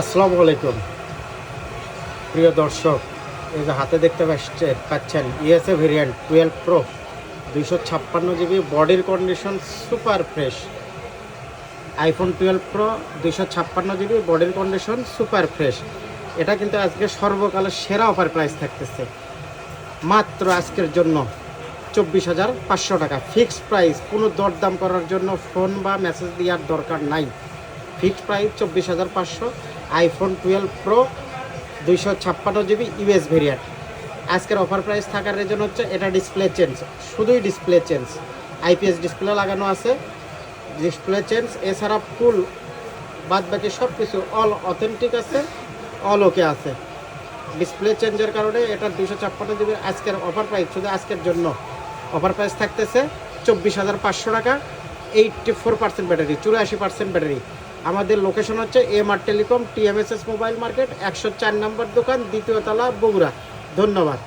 আসসালামু আলাইকুম প্রিয় দর্শক, এই যে হাতে দেখতে পাচ্ছেন ইএসএ ভেরিয়েন্ট 12 প্রো 256 জিবি, বডির condition super fresh. IPhone 12 pro 256 GB, বডির কন্ডিশন সুপার ফ্রেশ। এটা কিন্তু আজকে সর্বকালের সেরা অফার প্রাইস থাকতেছে, মাত্র আজকের জন্য 24,500 টাকা ফিক্সড প্রাইস। কোনো দরদাম করার জন্য ফোন বা মেসেজ দেওয়ার দরকার নাই। Fixed price 24,500। IPhone 12 pro 256 GB US variant. আজকের অফার প্রাইস থাকার রিজন হচ্ছে এটা ডিসপ্লে চেঞ্জ, শুধুই ডিসপ্লে চেঞ্জ। আইপিএস ডিসপ্লে লাগানো আছে, ডিসপ্লে চেঞ্জ। এছাড়া ফুল বাদ বাকি সব কিছু অল অথেন্টিক আছে, অল ওকে আছে। ডিসপ্লে চেঞ্জের কারণে এটা 256 জিবি আজকের অফার প্রাইস, শুধু আজকের জন্য অফার প্রাইস থাকতেছে 24,500 টাকা। 84% ব্যাটারি, 84% ব্যাটারি। আমাদের লোকেশন হচ্ছে MR telecom, TMSS mobile market, 104 নম্বর দোকান, দ্বিতীয় তলা, বগুড়া। ধন্যবাদ।